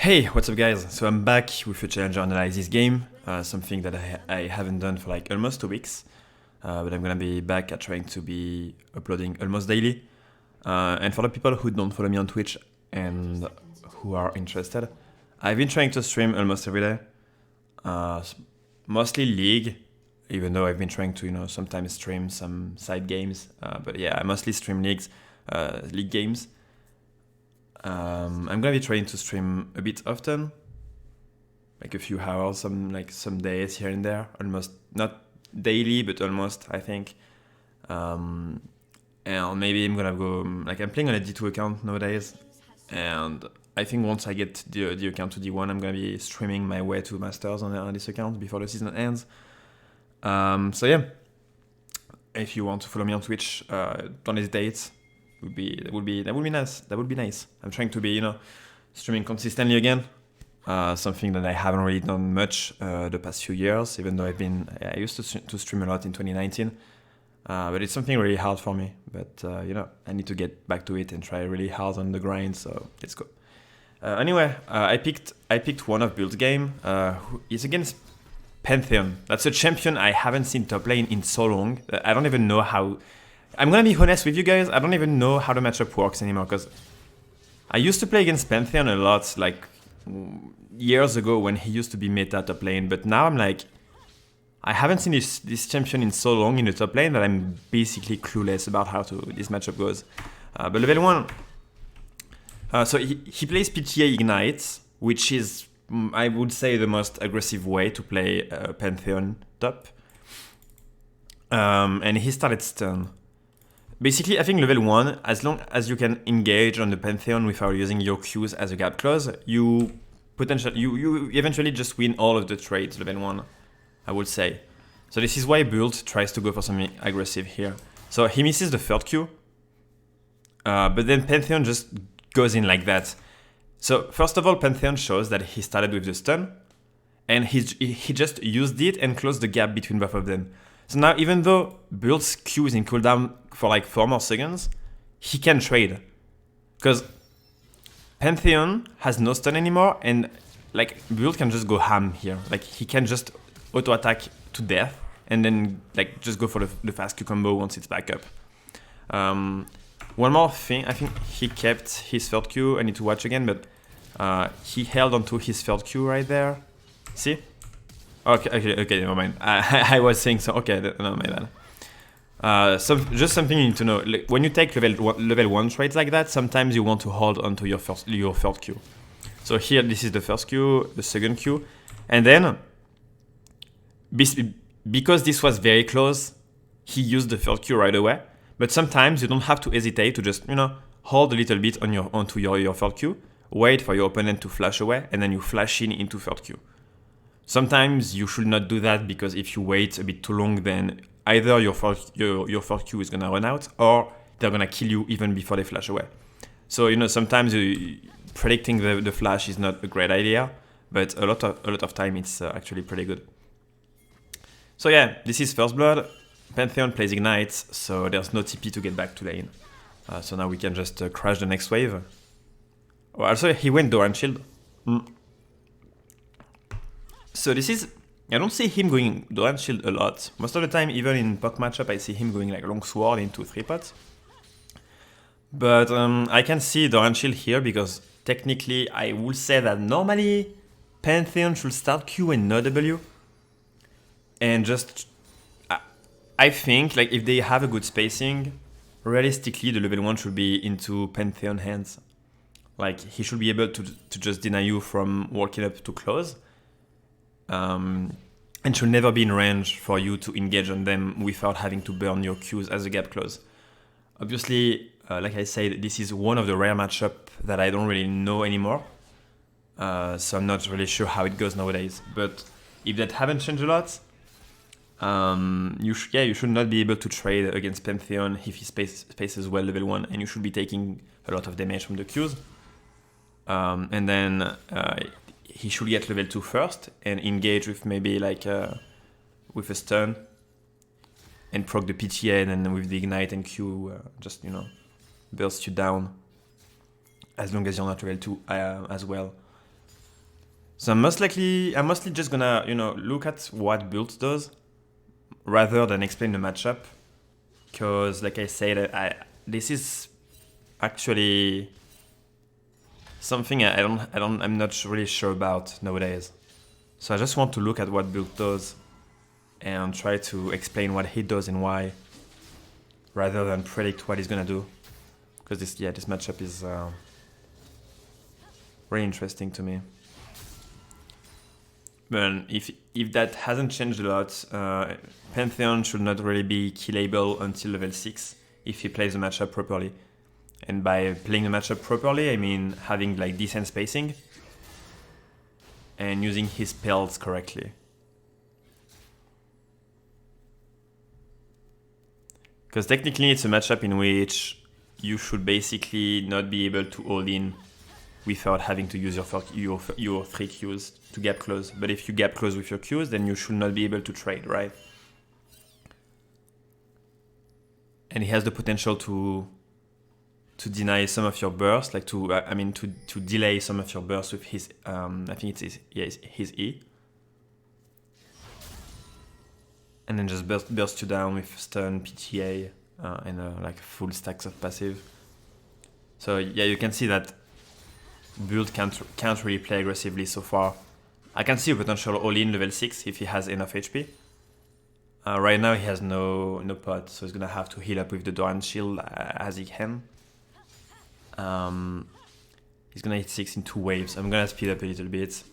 Hey, what's up guys? So I'm back with a challenger analysis game, something that I haven't done for like almost 2 weeks, but I'm gonna be back at trying to be uploading almost daily. And for the people who don't follow me on Twitch and who are interested, I've been trying to stream almost every day, mostly League, even though I've been trying to sometimes stream some side games, but yeah, I mostly stream League games. I'm gonna be trying to stream a bit often, like a few hours, some days here and there, almost not daily, but almost, I think. And maybe I'm gonna go I'm playing on a D2 account nowadays, and I think once I get the account to D1, I'm gonna be streaming my way to Masters on this account before the season ends. So yeah, if you want to follow me on Twitch, don't hesitate. That would be nice. That would be nice. I'm trying to be streaming consistently again. Something that I haven't really done much the past few years, even though I used to stream a lot in 2019. But it's something really hard for me. But I need to get back to it and try really hard on the grind. So let's go. Anyway, I picked one of Build's game. It's against Pantheon. That's a champion I haven't seen top lane in so long. I don't even know how. I'm gonna be honest with you guys, I don't even know how the matchup works anymore, because I used to play against Pantheon a lot, like years ago when he used to be meta top lane, but now I'm like, I haven't seen this champion in so long in the top lane that I'm basically clueless about how this matchup goes. But level 1, so he plays PTA Ignite, which is, I would say, the most aggressive way to play Pantheon top. And he started stun. Basically, I think level 1, as long as you can engage on the Pantheon without using your Qs as a gap close, you eventually just win all of the trades level 1, I would say. So this is why Build tries to go for something aggressive here. So he misses the third Q, but then Pantheon just goes in like that. So first of all, Pantheon shows that he started with the stun, and he just used it and closed the gap between both of them. So now, even though Build's Q is in cooldown for like 4 more seconds, he can trade. Because Pantheon has no stun anymore, and like Build can just go ham here. Like he can just auto-attack to death, and then like just go for the fast Q combo once it's back up. One more thing, I think he kept his third Q, I need to watch again, but he held onto his third Q right there. See? Okay, never mind. I was saying so. Okay, no, my bad. Just something you need to know. Like, when you take level 1 trades like that, sometimes you want to hold onto your third Q. So here, this is the first Q, the second Q, and then because this was very close, he used the third Q right away. But sometimes you don't have to hesitate to just hold a little bit onto your third Q, wait for your opponent to flash away, and then you flash into third Q. Sometimes you should not do that, because if you wait a bit too long, then either your first Q is gonna run out, or they're gonna kill you even before they flash away. So sometimes predicting the flash is not a great idea, but a lot of time it's actually pretty good. So yeah, this is first blood. Pantheon plays Ignite, so there's no TP to get back to lane. So now we can just crash the next wave. Oh, also, he went Doran Shield. So this is, I don't see him going Doran Shield a lot. Most of the time, even in pot matchup, I see him going like long sword into 3 pots. But I can see Doran Shield here, because technically I would say that normally Pantheon should start Q and not W. And just, I think like if they have a good spacing, realistically the level 1 should be into Pantheon hands. Like he should be able to just deny you from walking up to close. And should never be in range for you to engage on them without having to burn your Qs as a gap close. Obviously, like I said, this is one of the rare matchups that I don't really know anymore. So I'm not really sure how it goes nowadays. But if that haven't changed a lot, you should not be able to trade against Pantheon if he spaces well level 1, and you should be taking a lot of damage from the Qs. And then he should get level 2 first and engage with maybe like with a stun and proc the PTA, and then with the Ignite and Q just burst you down, as long as you're not level 2 as well. So I'm mostly just gonna, look at what build does rather than explain the matchup. Because, like I said, this is actually something I'm not really sure about nowadays. So I just want to look at what build does and try to explain what he does and why, rather than predict what he's gonna do. Because this matchup is really interesting to me. But if that hasn't changed a lot, Pantheon should not really be killable until level 6 if he plays the matchup properly. And by playing the matchup properly, I mean having like decent spacing and using his spells correctly. Because technically it's a matchup in which you should basically not be able to all in without having to use your 3 Qs to gap close. But if you gap close with your Qs, then you should not be able to trade, right? And he has the potential to deny some of your bursts, like to delay some of your bursts with his, I think it's his E. And then just burst you down with stun, PTA, and like full stacks of passive. So yeah, you can see that build can't really play aggressively so far. I can see a potential all-in level 6 if he has enough HP. Right now he has no pot, so he's gonna have to heal up with the Doran shield as he can. He's gonna hit 6 in 2 waves. I'm gonna speed up a little bit,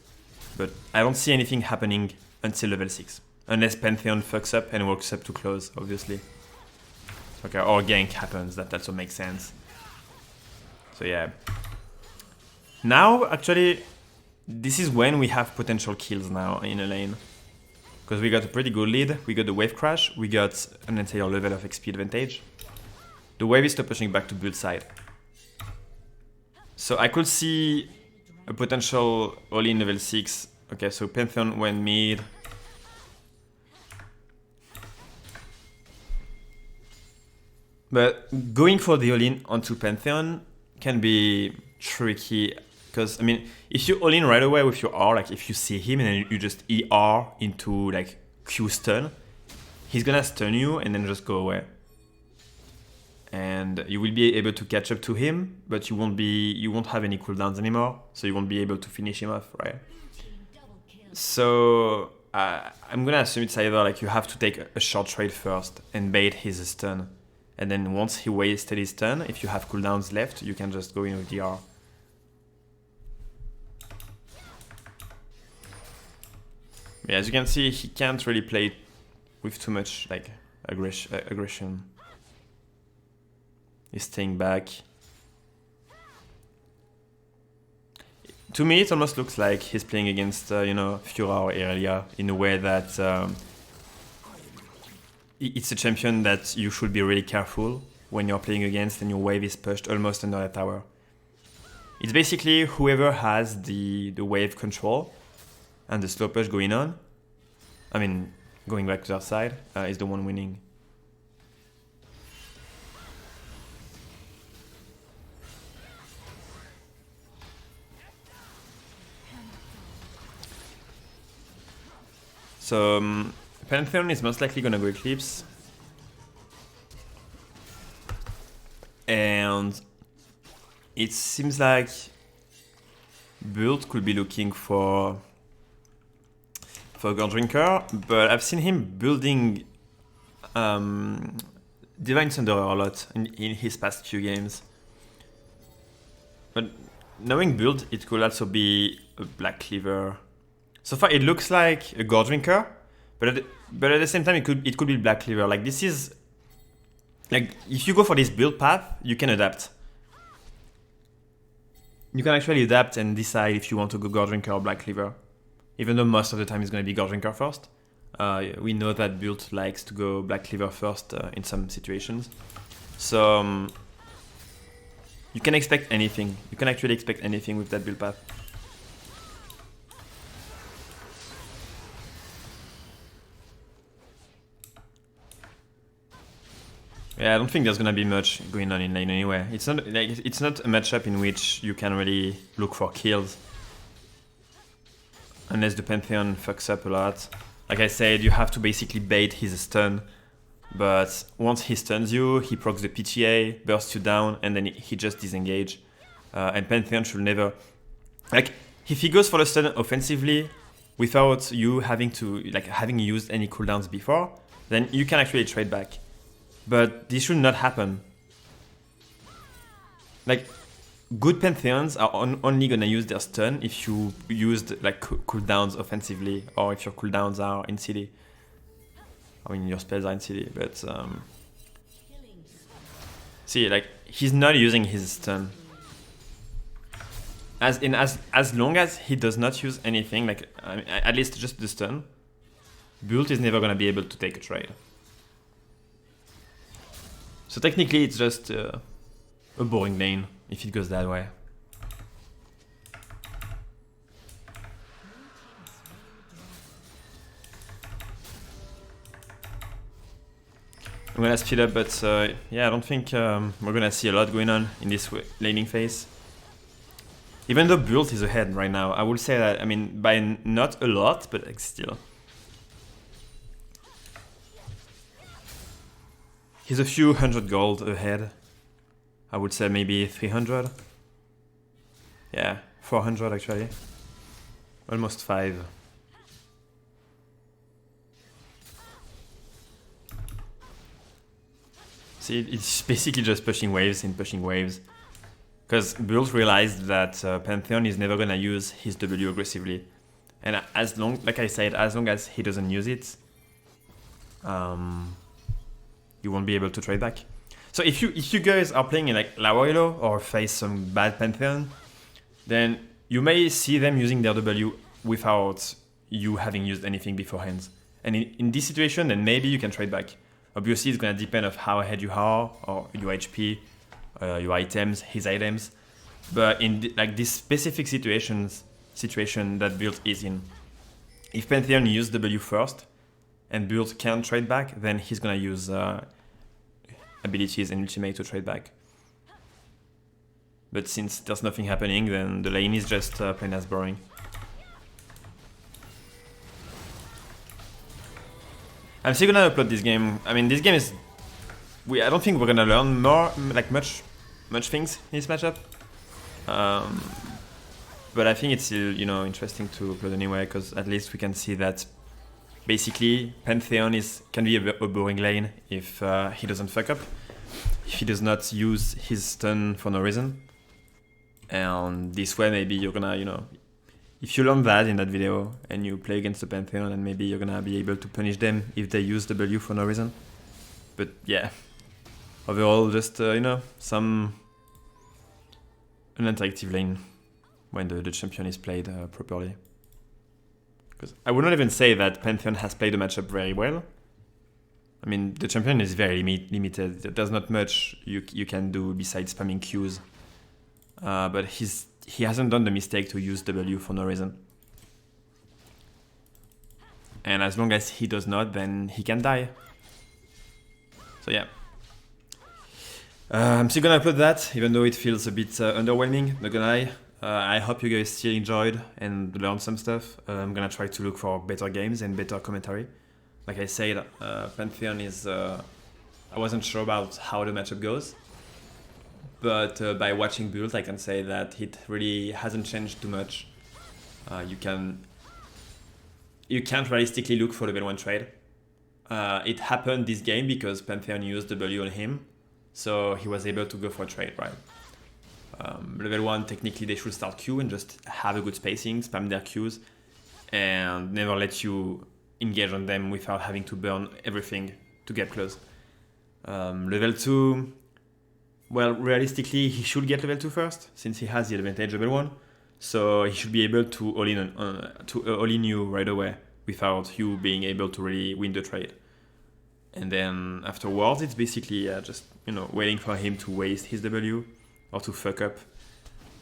but I don't see anything happening until level 6. Unless Pantheon fucks up and works up too close, obviously. Okay, or gank happens, that also makes sense. So yeah. Now, actually, this is when we have potential kills now in a lane. Because we got a pretty good lead, we got the wave crash, we got an entire level of XP advantage. The wave is still pushing back to build side. So I could see a potential all-in level 6. Okay, so Pantheon went mid. But going for the all-in onto Pantheon can be tricky. Because, I mean, if you all-in right away with your R, like if you see him and then you just ER into like Q stun, he's gonna stun you and then just go away. And you will be able to catch up to him, but you won't have any cooldowns anymore, so you won't be able to finish him off, right? So I'm gonna assume it's either like you have to take a short trade first and bait his stun, and then once he wasted his stun, if you have cooldowns left, you can just go in with DR. Yeah, as you can see, he can't really play with too much like aggression. He's staying back. To me, it almost looks like he's playing against, Fiora or Irelia in a way that it's a champion that you should be really careful when you're playing against and your wave is pushed almost under the tower. It's basically whoever has the wave control and the slow push going on, I mean, going back to their side, is the one winning. So Pantheon is most likely gonna go Eclipse, and it seems like Build could be looking for God Drinker, but I've seen him building Divine Thunderer a lot in his past few games. But knowing Build, it could also be a Black Cleaver. So far, it looks like a God Drinker, but at the same time, it could be Black Cleaver. Like this is like if you go for this build path, you can adapt. You can actually adapt and decide if you want to go God Drinker or Black Cleaver, even though most of the time it's going to be God Drinker first. We know that build likes to go Black Cleaver first in some situations, so you can expect anything. You can actually expect anything with that build path. Yeah, I don't think there's gonna be much going on in lane anyway. It's not a matchup in which you can really look for kills. unless the Pantheon fucks up a lot. Like I said, you have to basically bait his stun, but once he stuns you, he procs the PTA, bursts you down, and then he just disengage. And Pantheon should never... Like, if he goes for the stun offensively, without you having to, like, having used any cooldowns before, then you can actually trade back. But this should not happen. Like, good Pantheons are only gonna use their stun if you used like cooldowns offensively, or if your cooldowns are in CD. I mean, your spells are in CD, but see, like, he's not using his stun. As long as he does not use anything, like at least just the stun, Bult is never gonna be able to take a trade. So technically, it's just a boring lane if it goes that way. I'm gonna speed up, but yeah, I don't think we're gonna see a lot going on in this laning phase. Even though Bult is ahead right now, I would say that, I mean, by not a lot, but like still. He's a few hundred gold ahead. I would say maybe 300. Yeah, 400 actually. Almost 5. See, it's basically just pushing waves and pushing waves. Because Bult realized that Pantheon is never gonna use his W aggressively. And as long, like I said, as long as he doesn't use it, you won't be able to trade back. So if you guys are playing in like Laoilo or face some bad Pantheon, then you may see them using their W without you having used anything beforehand. And in this situation, then maybe you can trade back. Obviously, it's gonna depend on how ahead you are, or your HP, your items, his items. But in like this specific situation that Bult is in, if Pantheon used W first, and Bult can't trade back, then he's gonna use abilities and ultimate to trade back. But since there's nothing happening, then the lane is just plain as boring. I'm still gonna upload this game. I mean, this game is... I don't think we're gonna learn more, like much things in this matchup. But I think it's still, you know, interesting to upload anyway, because at least we can see that basically Pantheon can be a boring lane if he doesn't fuck up, if he does not use his stun for no reason. And this way maybe you're gonna, you know, if you learn that in that video and you play against the Pantheon, then maybe you're gonna be able to punish them if they use W for no reason. But yeah, overall just, you know, an interactive lane when the champion is played properly. Because I would not even say that Pantheon has played the matchup very well. I mean, the champion is very limited. There's not much you can do besides spamming Qs. But he hasn't done the mistake to use W for no reason. And as long as he does not, then he can die. So yeah. I'm still gonna upload that, even though it feels a bit underwhelming, not gonna lie. I hope you guys still enjoyed and learned some stuff. I'm gonna try to look for better games and better commentary. Like I said, Pantheon is... I wasn't sure about how the matchup goes. But by watching Bult, I can say that it really hasn't changed too much. You can't realistically look for level 1 trade. It happened this game because Pantheon used W on him, so he was able to go for a trade, right? Level 1, technically they should start Q and just have a good spacing, spam their Qs, and never let you engage on them without having to burn everything to get close. Level 2, well, realistically, he should get level 2 first, since he has the advantage level 1. So he should be able to all in you right away, without you being able to really win the trade. And then afterwards, it's basically just, you know, waiting for him to waste his W or to fuck up.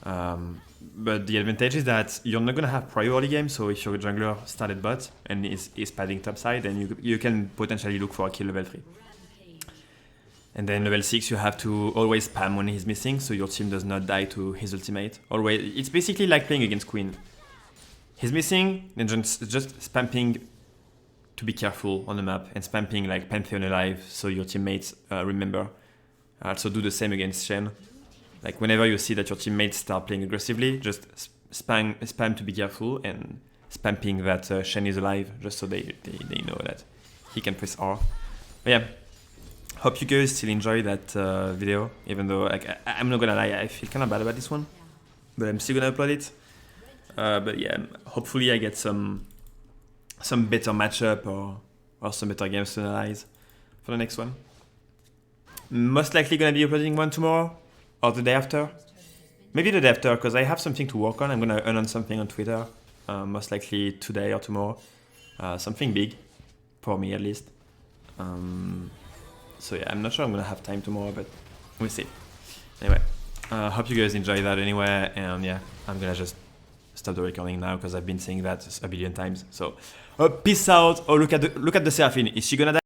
But the advantage is that you're not gonna have priority game. So if your jungler started bot and is padding topside, then you can potentially look for a kill level 3. And then level 6, you have to always spam when he's missing, so your team does not die to his ultimate. Always, it's basically like playing against Queen. he's missing, and just spamming to be careful on the map, and spamming like Pantheon alive so your teammates remember. Also do the same against Shen. Like whenever you see that your teammates start playing aggressively, just spam to be careful, and spam ping that Shen is alive, just so they know that he can press R. But yeah, hope you guys still enjoy that video, even though like, I'm not gonna lie, I feel kind of bad about this one, but I'm still gonna upload it. But yeah, hopefully I get some better matchup or some better games to analyze for the next one. Most likely gonna be uploading one tomorrow or the day after. Maybe the day after, because I have something to work on. I'm gonna announce something on Twitter, most likely today or tomorrow. Something big, for me at least. So yeah, I'm not sure I'm gonna have time tomorrow, but we'll see. Anyway, hope you guys enjoy that anyway, and yeah, I'm gonna just stop the recording now because I've been saying that a billion times. So peace out. Oh, look at the Seraphine. Is she gonna die?